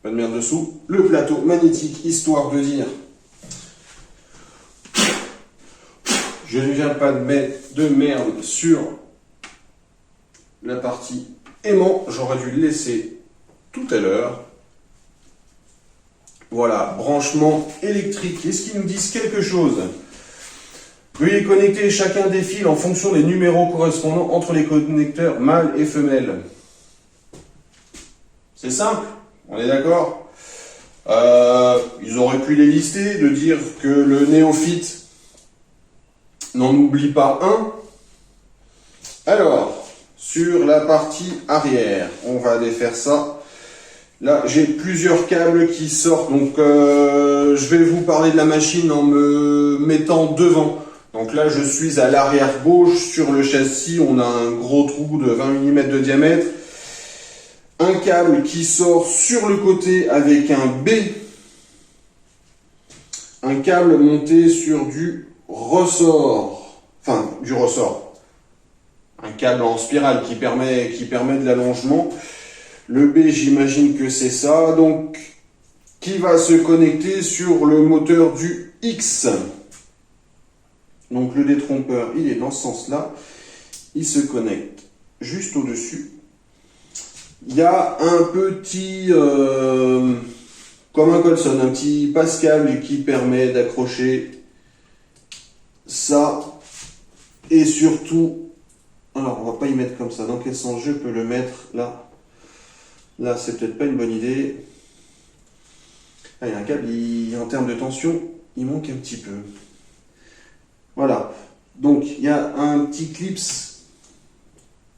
pas de merde dessous, le plateau magnétique, histoire de dire, je ne viens pas de mettre de merde sur la partie aimant, j'aurais dû le laisser tout à l'heure. Voilà, branchement électrique, est-ce qu'ils nous disent quelque chose? Veuillez connecter chacun des fils en fonction des numéros correspondants entre les connecteurs mâles et femelles. C'est simple, on est d'accord? Ils auraient pu les lister, de dire que le néophyte n'en oublie pas un. Alors, sur la partie arrière, on va défaire ça. Là, j'ai plusieurs câbles qui sortent, donc je vais vous parler de la machine en me mettant devant. Donc là, je suis à l'arrière gauche sur le châssis. On a un gros trou de 20 mm de diamètre. Un câble qui sort sur le côté avec un B. Un câble monté sur du ressort. Enfin, du ressort. Un câble en spirale qui permet de l'allongement. Le B, j'imagine que c'est ça. Donc, qui va se connecter sur le moteur du X. Donc le détrompeur, il est dans ce sens-là. Il se connecte juste au-dessus. Il y a un petit, comme un Colson, un petit passe-câble qui permet d'accrocher ça. Et surtout, alors on va pas y mettre comme ça. Dans quel sens je peux le mettre là? Là, c'est peut-être pas une bonne idée. Ah, il y a un câble, en termes de tension, il manque un petit peu. Voilà. Donc, il y a un petit clips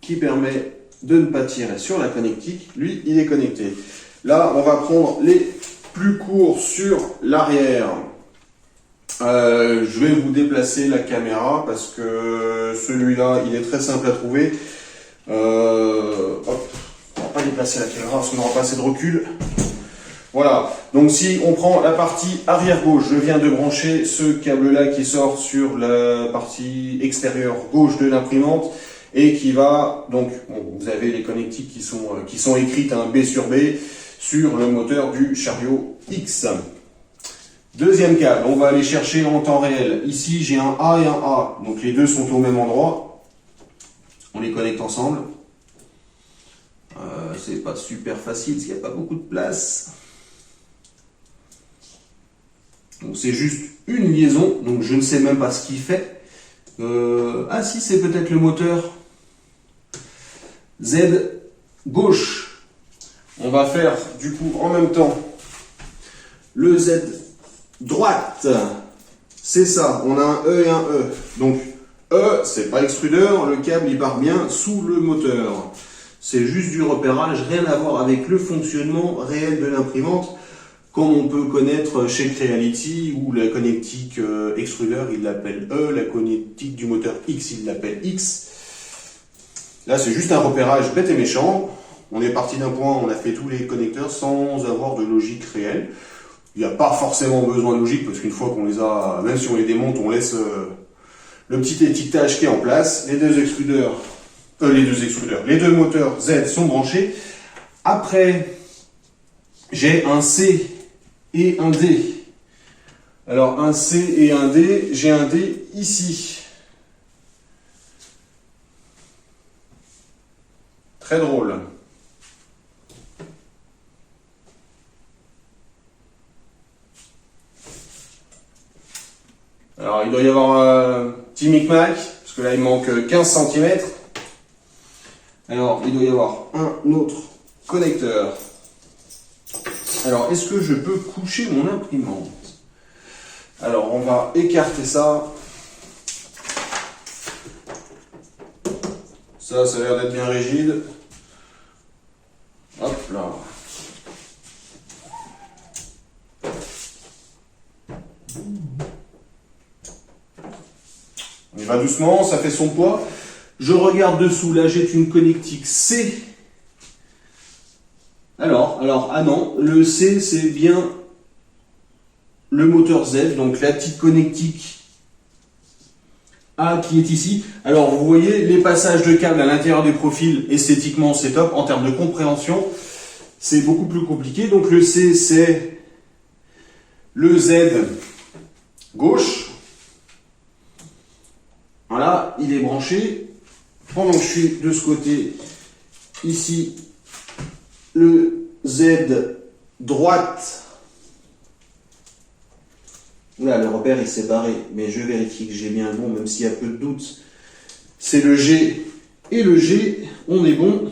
qui permet de ne pas tirer sur la connectique. Lui, il est connecté. Là, on va prendre les plus courts sur l'arrière. Je vais vous déplacer la caméra parce que celui-là, il est très simple à trouver. Hop. On va pas déplacer la caméra parce qu'on n'aura pas assez de recul. Voilà, donc si on prend la partie arrière gauche, je viens de brancher ce câble-là qui sort sur la partie extérieure gauche de l'imprimante et qui va, donc bon, vous avez les connectiques qui sont écrites un B sur B sur le moteur du chariot X. Deuxième câble, on va aller chercher en temps réel. Ici j'ai un A et un A, donc les deux sont au même endroit. On les connecte ensemble. C'est pas super facile parce qu'il n'y a pas beaucoup de place. Donc c'est juste une liaison, donc je ne sais même pas ce qu'il fait. Ah si, c'est peut-être le moteur Z gauche. On va faire du coup en même temps le Z droite. C'est ça, on a un E et un E. Donc E, c'est pas extrudeur, le câble il part bien sous le moteur. C'est juste du repérage, rien à voir avec le fonctionnement réel de l'imprimante. Comme on peut connaître chez Creality, où la connectique extrudeur, il l'appelle E, la connectique du moteur X, il l'appelle X. Là, c'est juste un repérage bête et méchant. On est parti d'un point, on a fait tous les connecteurs sans avoir de logique réelle. Il n'y a pas forcément besoin de logique, parce qu'une fois qu'on les a, même si on les démonte, on laisse le petit étiquetage qui est en place. Les deux extrudeurs, les deux moteurs Z sont branchés. Après, j'ai un C et un D. Alors un C et un D, j'ai un D ici. Très drôle. Alors il doit y avoir un petit micmac, parce que là il manque 15 cm. Alors il doit y avoir un autre connecteur. Alors, est-ce que je peux coucher mon imprimante? Alors, on va écarter ça. Ça a l'air d'être bien rigide. Hop là. On y va doucement, ça fait son poids. Je regarde dessous, là j'ai une connectique C. Alors, ah non, le C, c'est bien le moteur Z, donc la petite connectique A qui est ici. Alors, vous voyez, les passages de câbles à l'intérieur des profils, esthétiquement, c'est top. En termes de compréhension, c'est beaucoup plus compliqué. Donc, le C, c'est le Z gauche. Voilà, il est branché. Pendant que je suis de ce côté, ici, le Z droite. Là, le repère il s'est barré, mais je vérifie que j'ai bien le bon, même s'il y a peu de doute. C'est le G et le G, on est bon.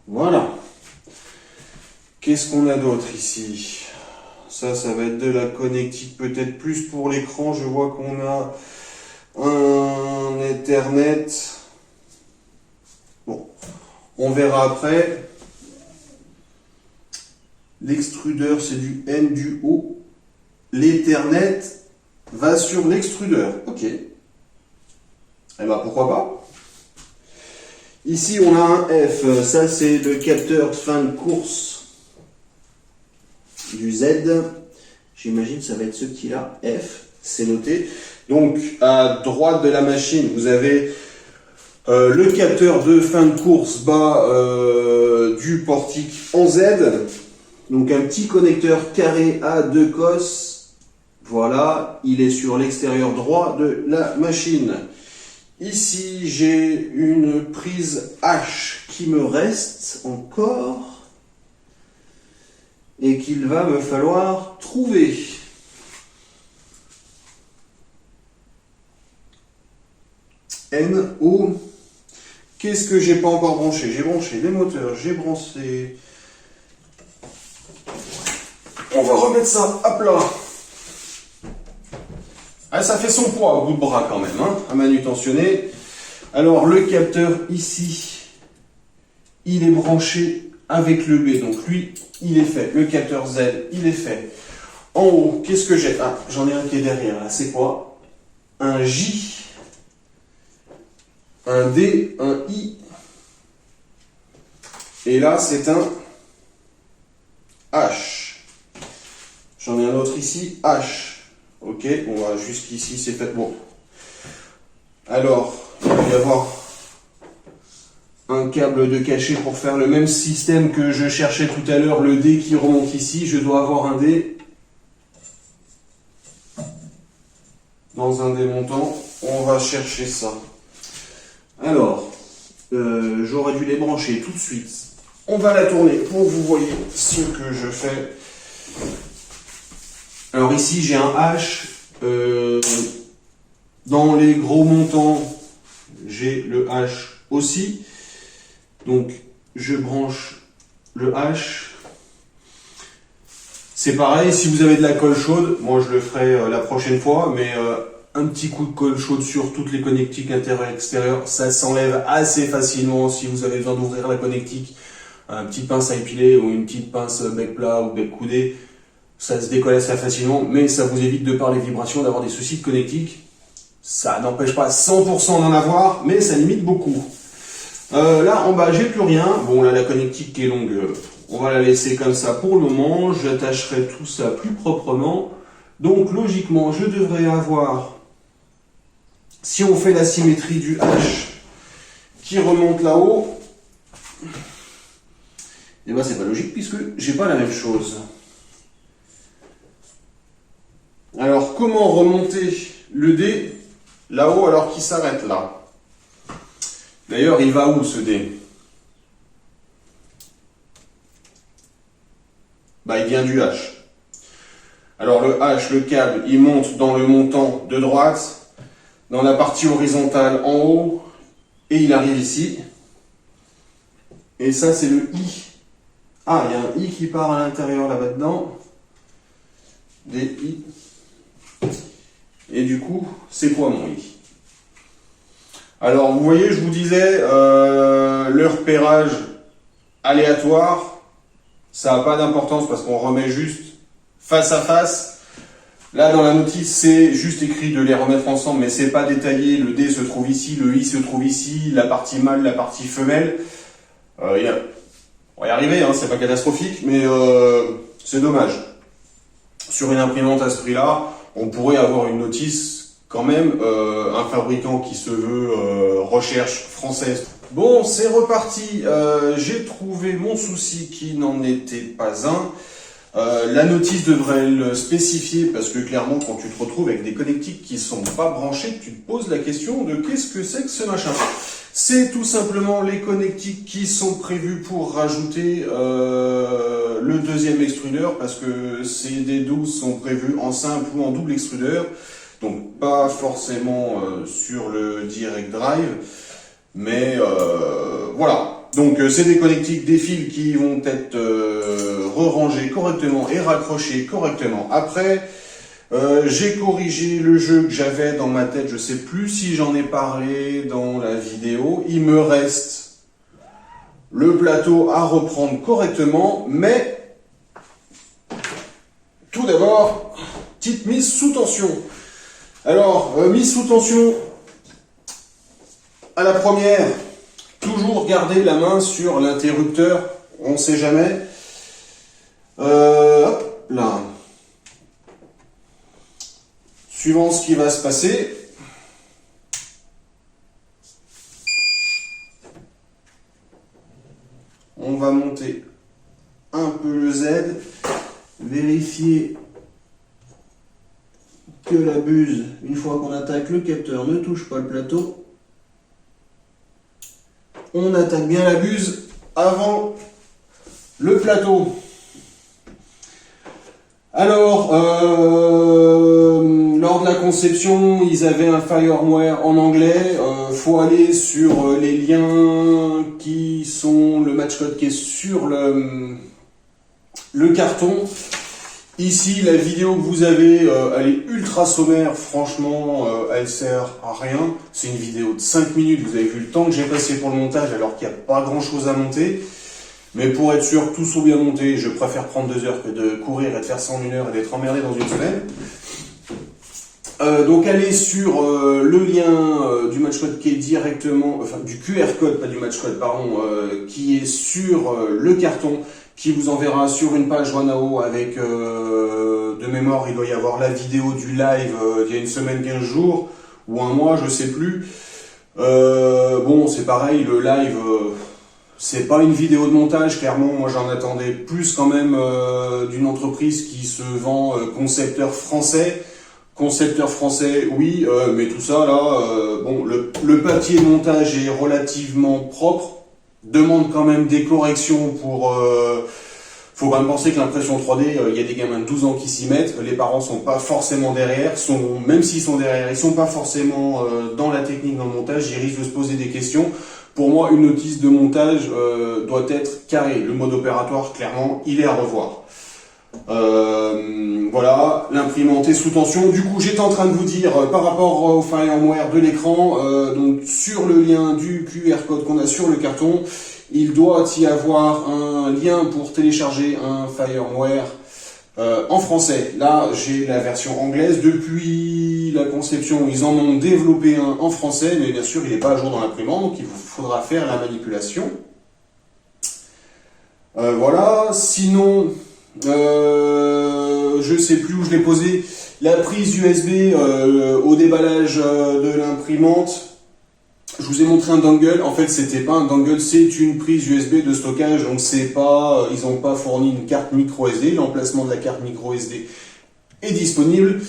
Voilà. Qu'est-ce qu'on a d'autre ici? Ça va être de la connectique, peut-être plus pour l'écran. Je vois qu'on a un Ethernet. Bon, on verra après. L'extrudeur, c'est du N, du O. L'Ethernet va sur l'extrudeur. Ok. Eh ben, pourquoi pas. Ici, on a un F. Ça, c'est le capteur de fin de course du Z. J'imagine ça va être ce petit-là. F, c'est noté. Donc, à droite de la machine, vous avez Le capteur de fin de course bas du portique en Z. Donc un petit connecteur carré à 2 cosses. Voilà, il est sur l'extérieur droit de la machine. Ici, j'ai une prise H qui me reste encore et qu'il va me falloir trouver. NO. Qu'est-ce que j'ai pas encore branché? J'ai branché les moteurs, j'ai branché... On va remettre ça à plat. Ah, ça fait son poids au bout de bras quand même, hein, à manutentionner. Alors le capteur ici, il est branché avec le B, donc lui, il est fait. Le capteur Z, il est fait. En haut, qu'est-ce que j'ai? Ah, j'en ai un qui est derrière, là, c'est quoi? Un J, un D, un I. Et là, c'est un H. J'en ai un autre ici, H. Ok, on va jusqu'ici, c'est fait. Bon. Alors, il va y avoir un câble de cachet pour faire le même système que je cherchais tout à l'heure, le D qui remonte ici. Je dois avoir un D dans un démontant. On va chercher ça. Alors, j'aurais dû les brancher tout de suite. On va la tourner pour que vous voyez ce que je fais. Alors ici, j'ai un H. Dans les gros montants, j'ai le H aussi. Donc, je branche le H. C'est pareil, si vous avez de la colle chaude, moi je le ferai la prochaine fois, mais un petit coup de colle chaude sur toutes les connectiques intérieures et extérieures, ça s'enlève assez facilement si vous avez besoin d'ouvrir la connectique. Un petit pince à épiler ou une petite pince bec plat ou bec coudé, ça se décolle assez facilement, mais ça vous évite de par les vibrations d'avoir des soucis de connectique. Ça n'empêche pas 100% d'en avoir, mais ça limite beaucoup. Là en bas j'ai plus rien. Bon là la connectique qui est longue, on va la laisser comme ça pour le moment. J'attacherai tout ça plus proprement. Donc logiquement je devrais avoir, si on fait la symétrie du H qui remonte là-haut, et ben c'est pas logique puisque j'ai pas la même chose. Alors comment remonter le D là-haut alors qu'il s'arrête là? D'ailleurs, il va où ce D? Bah, il vient du H. Alors le H, le câble, il monte dans le montant de droite, dans la partie horizontale en haut, et il arrive ici. Et ça, c'est le I. Ah, il y a un I qui part à l'intérieur là-bas dedans. Des I. Et du coup, c'est quoi mon I? Alors, vous voyez, je vous disais, le repérage aléatoire, ça n'a pas d'importance parce qu'on remet juste face à face. Là, dans la notice, c'est juste écrit de les remettre ensemble, mais c'est pas détaillé. Le D se trouve ici, le I se trouve ici, la partie mâle, la partie femelle. On va y arriver, hein, c'est pas catastrophique, mais c'est dommage. Sur une imprimante à ce prix-là, on pourrait avoir une notice quand même, un fabricant qui se veut recherche française. Bon, c'est reparti. J'ai trouvé mon souci qui n'en était pas un. La notice devrait le spécifier parce que clairement, quand tu te retrouves avec des connectiques qui ne sont pas branchées, tu te poses la question de qu'est-ce que c'est que ce machin. C'est tout simplement les connectiques qui sont prévues pour rajouter le deuxième extrudeur parce que ces D12 sont prévus en simple ou en double extrudeur. Donc pas forcément sur le direct drive, mais voilà. Donc c'est des connectiques, des fils qui vont être re-rangés correctement et raccrochés correctement. Après, j'ai corrigé le jeu que j'avais dans ma tête, je sais plus si j'en ai parlé dans la vidéo. Il me reste le plateau à reprendre correctement, mais tout d'abord, petite mise sous tension. Alors, mise sous tension, à la première, toujours garder la main sur l'interrupteur, on ne sait jamais. Hop, là. Suivant ce qui va se passer, On va monter un peu le Z, vérifier que la buse, une fois qu'on attaque le capteur, ne touche pas le plateau. On attaque bien la buse avant le plateau. Alors, lors de la conception, ils avaient un firmware en anglais. Faut aller sur les liens qui sont le match code qui est sur le carton. Ici, la vidéo que vous avez, elle est ultra sommaire. Franchement, elle sert à rien. C'est une vidéo de 5 minutes. Vous avez vu le temps que j'ai passé pour le montage alors qu'il n'y a pas grand chose à monter. Mais pour être sûr, tout soit bien monté, je préfère prendre 2 heures que de courir et de faire ça en 1 heure et d'être emmerdé dans une semaine. Donc allez sur le lien du match code qui est directement, enfin du QR code, pas du match code, pardon, qui est sur le carton, qui vous enverra sur une page Wanao avec, de mémoire, il doit y avoir la vidéo du live il y a une semaine, 15 jours, ou un mois, je sais plus. Bon, c'est pareil, le live... c'est pas une vidéo de montage, clairement, moi j'en attendais plus quand même d'une entreprise qui se vend concepteur français. Concepteur français, oui, mais tout ça là, bon, le papier de montage est relativement propre, demande quand même des corrections pour... faut quand même penser que l'impression 3D, il y a des gamins de 12 ans qui s'y mettent, les parents sont pas forcément derrière, même s'ils sont derrière, ils sont pas forcément dans la technique, dans le montage, ils risquent de se poser des questions. Pour moi, une notice de montage doit être carrée. Le mode opératoire, clairement, il est à revoir. Voilà, l'imprimante est sous tension. Du coup, j'étais en train de vous dire, par rapport au firmware de l'écran, donc sur le lien du QR code qu'on a sur le carton, il doit y avoir un lien pour télécharger un firmware en français. Là, j'ai la version anglaise. Depuis la conception, ils en ont développé un en français, mais bien sûr, il n'est pas à jour dans l'imprimante, donc il vous faudra faire la manipulation. Voilà. Sinon, je sais plus où je l'ai posé. La prise USB au déballage de l'imprimante. Je vous ai montré un dongle. En fait, c'était pas un dongle, c'est une prise USB de stockage. Donc, c'est pas, ils n'ont pas fourni une carte micro SD. L'emplacement de la carte micro SD est disponible,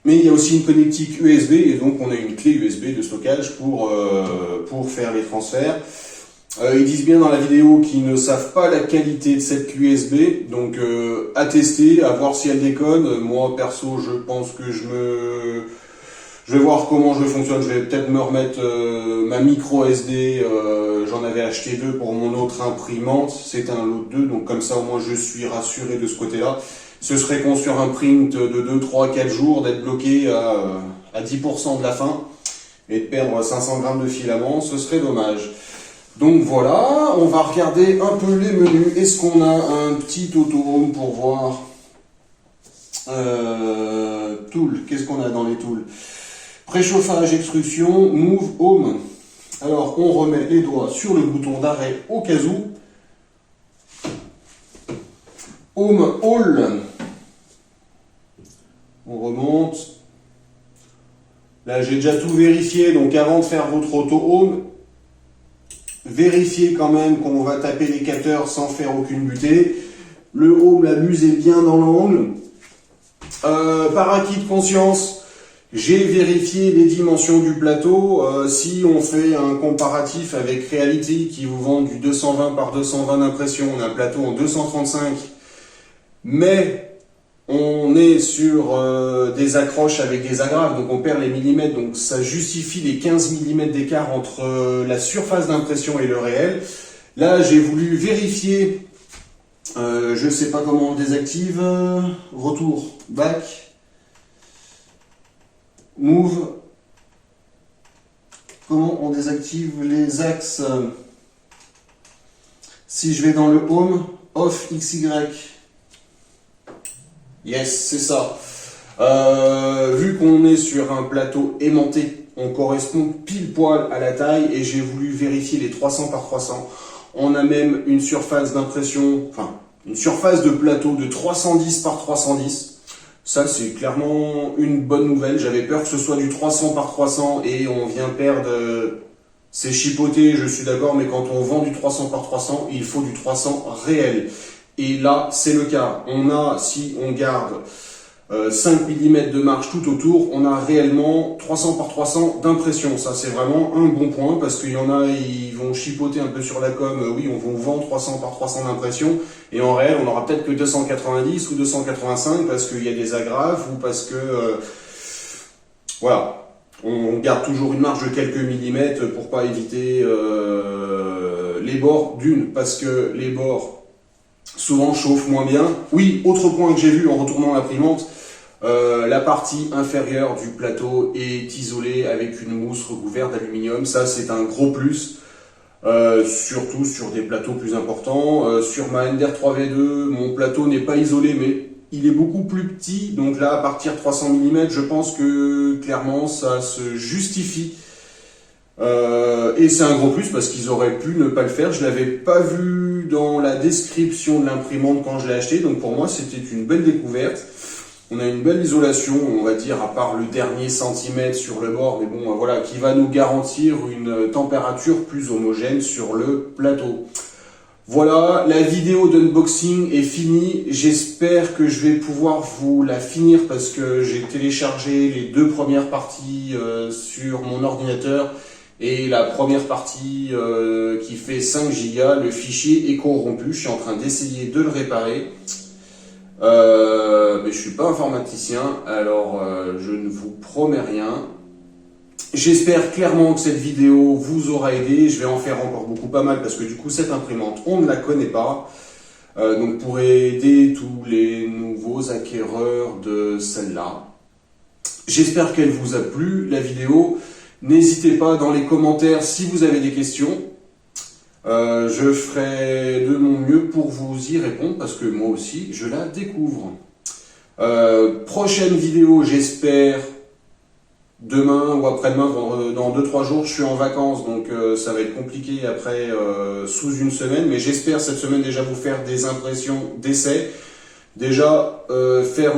mais il y a aussi une connectique USB et donc on a une clé USB de stockage pour faire les transferts. Ils disent bien dans la vidéo qu'ils ne savent pas la qualité de cette clé USB, donc à tester, à voir si elle déconne. Moi, perso, je pense que je vais voir comment je fonctionne. Je vais peut-être me remettre ma micro SD. J'en avais acheté 2 pour mon autre imprimante. C'était un lot de 2, donc comme ça au moins je suis rassuré de ce côté-là. Ce serait con sur un print de 2, 3, 4 jours d'être bloqué à 10% de la fin et de perdre 500 grammes de filament. Ce serait dommage. Donc voilà, on va regarder un peu les menus. Est-ce qu'on a un petit auto-home pour voir Tool, qu'est-ce qu'on a dans les tools? Préchauffage, extrusion, move, home. Alors, on remet les doigts sur le bouton d'arrêt au cas où. Home, all. On remonte. Là, j'ai déjà tout vérifié. Donc, avant de faire votre auto-home, vérifiez quand même qu'on va taper les capteurs sans faire aucune butée. Le home, la buse est bien dans l'angle. Par acquis de conscience, j'ai vérifié les dimensions du plateau. Si on fait un comparatif avec Reality qui vous vend du 220 par 220 d'impression, on a un plateau en 235, mais on est sur des accroches avec des agrafes, donc on perd les millimètres, donc ça justifie les 15 mm d'écart entre la surface d'impression et le réel. Là, j'ai voulu vérifier, je ne sais pas comment on désactive, retour, back, move, comment on désactive les axes. Si je vais dans le home, off, XY, yes, c'est ça. Vu qu'on est sur un plateau aimanté, on correspond pile poil à la taille et j'ai voulu vérifier les 300 par 300. On a même une surface d'impression, enfin une surface de plateau de 310 par 310. Ça, c'est clairement une bonne nouvelle. J'avais peur que ce soit du 300 par 300 et on vient perdre C'est chipoté, je suis d'accord, mais quand on vend du 300 par 300, il faut du 300 réel. Et là, c'est le cas. On a, si on garde 5 mm de marge tout autour, on a réellement 300 par 300 d'impression. Ça, c'est vraiment un bon point, parce qu'il y en a, ils vont chipoter un peu sur la com, oui, on va vendre 300 par 300 d'impression, et en réel, on aura peut-être que 290 ou 285, parce qu'il y a des agrafes, ou parce que, voilà, on garde toujours une marge de quelques millimètres pour pas éviter les bords d'une, parce que les bords souvent chauffent moins bien. Oui, autre point que j'ai vu en retournant l'imprimante, la partie inférieure du plateau est isolée avec une mousse recouverte d'aluminium. Ça, c'est un gros plus, surtout sur des plateaux plus importants. Sur ma Ender 3V2, mon plateau n'est pas isolé, mais il est beaucoup plus petit. Donc là, à partir de 300 mm, je pense que clairement, ça se justifie. Et c'est un gros plus parce qu'ils auraient pu ne pas le faire. Je l'avais pas vu dans la description de l'imprimante quand je l'ai acheté, donc pour moi c'était une belle découverte. On a une belle isolation, on va dire, à part le dernier centimètre sur le bord, mais bon, voilà, qui va nous garantir une température plus homogène sur le plateau. Voilà, la vidéo d'unboxing est finie. J'espère que je vais pouvoir vous la finir parce que j'ai téléchargé les 2 premières parties sur mon ordinateur. Et la première partie qui fait 5 Go, le fichier est corrompu. Je suis en train d'essayer de le réparer. Mais je suis pas informaticien, alors je ne vous promets rien. J'espère clairement que cette vidéo vous aura aidé. Je vais en faire encore beaucoup, pas mal, parce que du coup cette imprimante, on ne la connaît pas. Donc pour aider tous les nouveaux acquéreurs de celle-là. J'espère qu'elle vous a plu, la vidéo. N'hésitez pas dans les commentaires si vous avez des questions. Je ferai de mon mieux pour vous y répondre parce que moi aussi je la découvre. Prochaine vidéo, j'espère demain ou après-demain, dans 2-3 jours. Je suis en vacances, donc ça va être compliqué après sous une semaine, mais j'espère cette semaine déjà vous faire des impressions d'essai. Déjà, faire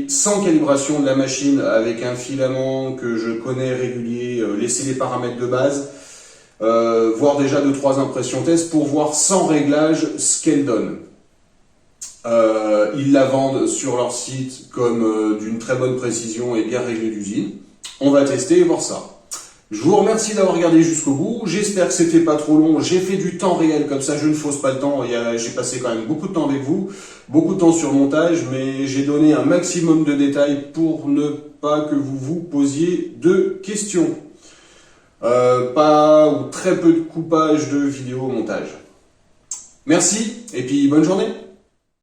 sans calibration de la machine avec un filament que je connais régulier, laisser les paramètres de base, voir déjà 2-3 impressions test pour voir sans réglage ce qu'elle donne. Ils la vendent sur leur site comme d'une très bonne précision et bien réglée d'usine. On va tester et voir ça. Je vous remercie d'avoir regardé jusqu'au bout. J'espère que c'était pas trop long. J'ai fait du temps réel, comme ça je ne fausse pas le temps. J'ai passé quand même beaucoup de temps avec vous, beaucoup de temps sur le montage, mais j'ai donné un maximum de détails pour ne pas que vous vous posiez de questions. Pas ou très peu de coupage de vidéo au montage. Merci et puis bonne journée.